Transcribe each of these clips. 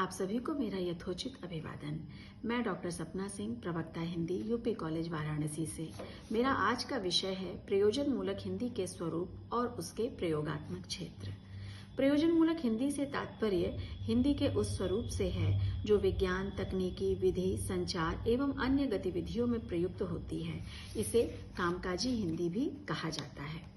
आप सभी को मेरा यथोचित अभिवादन। मैं डॉक्टर सपना सिंह, प्रवक्ता हिंदी, यूपी कॉलेज वाराणसी से। मेरा आज का विषय है प्रयोजन मूलक हिंदी के स्वरूप और उसके प्रयोगात्मक क्षेत्र। प्रयोजन मूलक हिंदी से तात्पर्य हिंदी के उस स्वरूप से है जो विज्ञान, तकनीकी, विधि, संचार एवं अन्य गतिविधियों में प्रयुक्त होती है। इसे कामकाजी हिंदी भी कहा जाता है।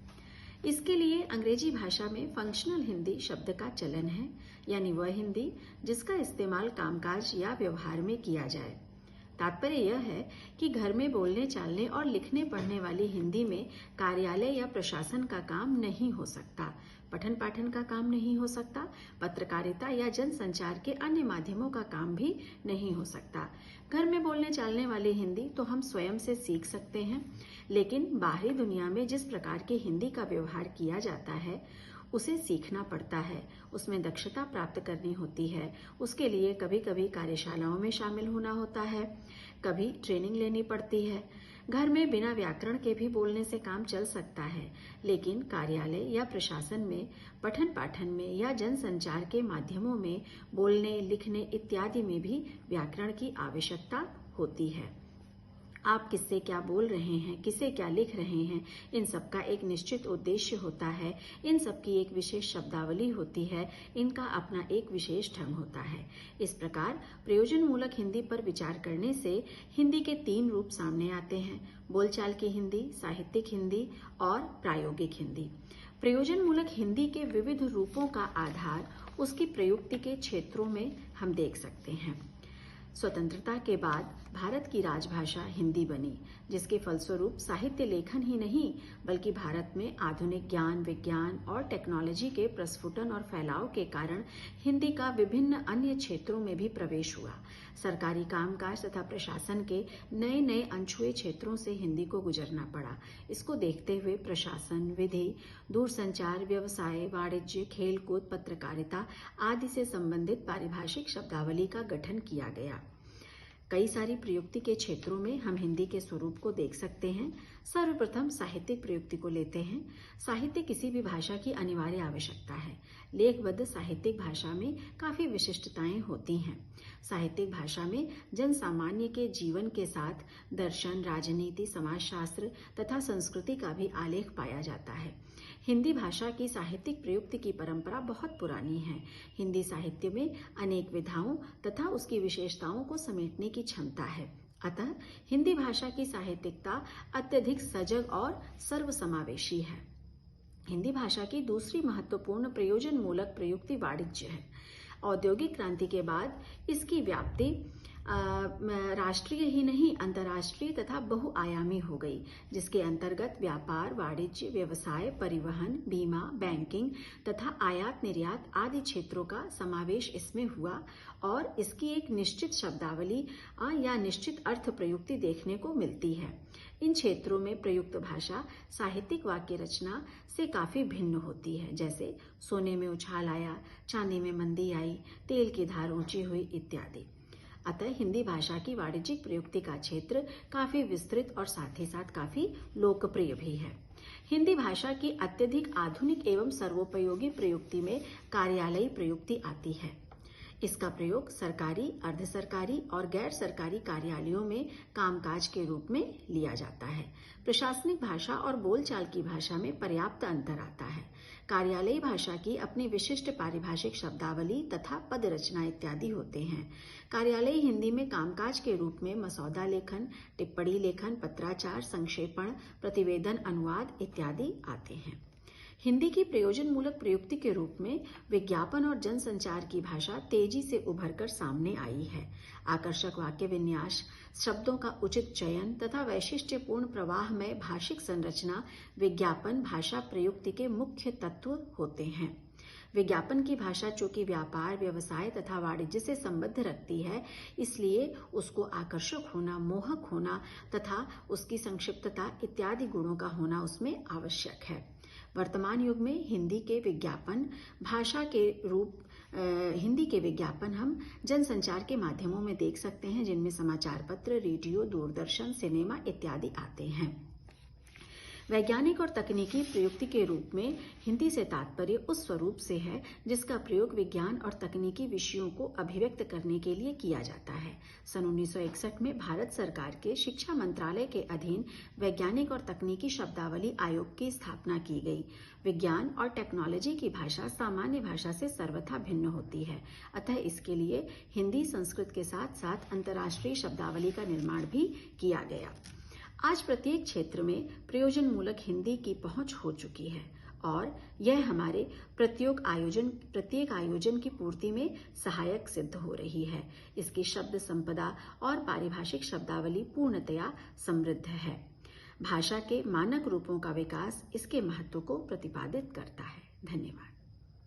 इसके लिए अंग्रेजी भाषा में फंक्शनल हिंदी शब्द का चलन है, यानी वह हिंदी जिसका इस्तेमाल कामकाज या व्यवहार में किया जाए। तात्पर्य यह है कि घर में बोलने, चालने और लिखने पढ़ने वाली हिंदी में कार्यालय या प्रशासन का काम नहीं हो सकता, पठन पाठन का काम नहीं हो सकता, पत्रकारिता या जनसंचार के अन्य माध्यमों का काम भी नहीं हो सकता। घर में बोलने चालने वाली हिंदी तो हम स्वयं से सीख सकते हैं, लेकिन बाहरी दुनिया में जिस प्रकार की हिंदी का व्यवहार किया जाता है उसे सीखना पड़ता है, उसमें दक्षता प्राप्त करनी होती है। उसके लिए कभी कभी कार्यशालाओं में शामिल होना होता है, कभी ट्रेनिंग लेनी पड़ती है। घर में बिना व्याकरण के भी बोलने से काम चल सकता है, लेकिन कार्यालय या प्रशासन में पठन पाठन में या जनसंचार के माध्यमों में बोलने, लिखने इत्यादि में भी व्याकरण की आवश्यकता होती है। आप किससे क्या बोल रहे हैं, किसे क्या लिख रहे हैं, इन सब का एक निश्चित उद्देश्य होता है, इन सब की एक विशेष शब्दावली होती है, इनका अपना एक विशेष ढंग होता है। इस प्रकार प्रयोजन मूलक हिंदी पर विचार करने से हिंदी के 3 रूप सामने आते हैं: बोलचाल की हिंदी, साहित्यिक हिंदी और प्रायोगिक हिंदी। प्रयोजन मूलक हिंदी के विविध रूपों का आधार उसकी प्रयुक्ति के क्षेत्रों में हम देख सकते हैं। स्वतंत्रता के बाद भारत की राजभाषा हिंदी बनी, जिसके फलस्वरूप साहित्य लेखन ही नहीं बल्कि भारत में आधुनिक ज्ञान, विज्ञान और टेक्नोलॉजी के प्रस्फुटन और फैलाव के कारण हिंदी का विभिन्न अन्य क्षेत्रों में भी प्रवेश हुआ। सरकारी कामकाज तथा प्रशासन के नए नए अनछुए क्षेत्रों से हिंदी को गुजरना पड़ा। इसको देखते हुए प्रशासन, विधि, दूरसंचार, व्यवसाय, वाणिज्य, खेलकूद, पत्रकारिता आदि से संबंधित पारिभाषिक शब्दावली का गठन किया गया। कई सारी प्रयुक्ति के क्षेत्रों में हम हिंदी के स्वरूप को देख सकते हैं। सर्वप्रथम साहित्यिक प्रयुक्ति को लेते हैं। साहित्य किसी भी भाषा की अनिवार्य आवश्यकता है। लेखबद्ध साहित्यिक भाषा में काफी विशिष्टताएं होती हैं। साहित्यिक भाषा में जन सामान्य के जीवन के साथ दर्शन, राजनीति, समाजशास्त्र तथा संस्कृति का भी आलेख पाया जाता है। हिंदी भाषा की साहित्यिक प्रयुक्ति की परंपरा बहुत पुरानी है। हिंदी साहित्य में अनेक विधाओं तथा उसकी विशेषताओं को समेटने की क्षमता है। अतः हिंदी भाषा की साहित्यिकता अत्यधिक सजग और सर्वसमावेशी है। हिंदी भाषा की दूसरी महत्वपूर्ण प्रयोजन मूलक प्रयुक्ति वाणिज्य है। औद्योगिक क्रांति के बाद इसकी व्याप्ति राष्ट्रीय ही नहीं अंतर्राष्ट्रीय तथा बहुआयामी हो गई, जिसके अंतर्गत व्यापार, वाणिज्य, व्यवसाय, परिवहन, बीमा, बैंकिंग तथा आयात निर्यात आदि क्षेत्रों का समावेश इसमें हुआ और इसकी एक निश्चित शब्दावली या निश्चित अर्थ प्रयुक्ति देखने को मिलती है। इन क्षेत्रों में प्रयुक्त भाषा साहित्यिक वाक्य रचना से काफी भिन्न होती है, जैसे सोने में उछाल आया, चांदी में मंदी आई, तेल की धार ऊंची हुई इत्यादि। अतः हिंदी भाषा की वाणिज्यिक प्रयुक्ति का क्षेत्र काफी विस्तृत और साथ ही साथ काफी लोकप्रिय भी है। हिंदी भाषा की अत्यधिक आधुनिक एवं सर्वोपयोगी प्रयुक्ति में कार्यालयी प्रयुक्ति आती है। इसका प्रयोग सरकारी, अर्ध सरकारी और गैर सरकारी कार्यालयों में कामकाज के रूप में लिया जाता है। प्रशासनिक भाषा और बोलचाल की भाषा में पर्याप्त अंतर आता है। कार्यालयी भाषा की अपनी विशिष्ट पारिभाषिक शब्दावली तथा पद रचना इत्यादि होते हैं। कार्यालयी हिंदी में कामकाज के रूप में मसौदा लेखन, टिप्पणी लेखन, पत्राचार, संक्षेपण, प्रतिवेदन, अनुवाद इत्यादि आते हैं। हिंदी की प्रयोजन मूलक प्रयुक्ति के रूप में विज्ञापन और जनसंचार की भाषा तेजी से उभरकर सामने आई है। आकर्षक वाक्य विन्यास, शब्दों का उचित चयन तथा वैशिष्ट्यपूर्ण प्रवाहमय भाषिक संरचना विज्ञापन भाषा प्रयुक्ति के मुख्य तत्व होते हैं। विज्ञापन की भाषा चूंकि व्यापार, व्यवसाय तथा वाणिज्य से संबद्ध रखती है, इसलिए उसको आकर्षक होना, मोहक होना तथा उसकी संक्षिप्तता इत्यादि गुणों का होना उसमें आवश्यक है। वर्तमान युग में हिंदी के विज्ञापन हम जनसंचार के माध्यमों में देख सकते हैं, जिनमें समाचार पत्र, रेडियो, दूरदर्शन, सिनेमा इत्यादि आते हैं। वैज्ञानिक और तकनीकी प्रयुक्ति के रूप में हिंदी से तात्पर्य उस स्वरूप से है जिसका प्रयोग विज्ञान और तकनीकी विषयों को अभिव्यक्त करने के लिए किया जाता है। सन 1961 में भारत सरकार के शिक्षा मंत्रालय के अधीन वैज्ञानिक और तकनीकी शब्दावली आयोग की स्थापना की गई। विज्ञान और टेक्नोलॉजी की भाषा सामान्य भाषा से सर्वथा भिन्न होती है, अतः इसके लिए हिंदी संस्कृत के साथ साथ अंतर्राष्ट्रीय शब्दावली का निर्माण भी किया गया। आज प्रत्येक क्षेत्र में प्रयोजन मूलक हिंदी की पहुंच हो चुकी है और यह हमारे प्रत्येक आयोजन की पूर्ति में सहायक सिद्ध हो रही है। इसकी शब्द संपदा और पारिभाषिक शब्दावली पूर्णतया समृद्ध है। भाषा के मानक रूपों का विकास इसके महत्व को प्रतिपादित करता है। धन्यवाद।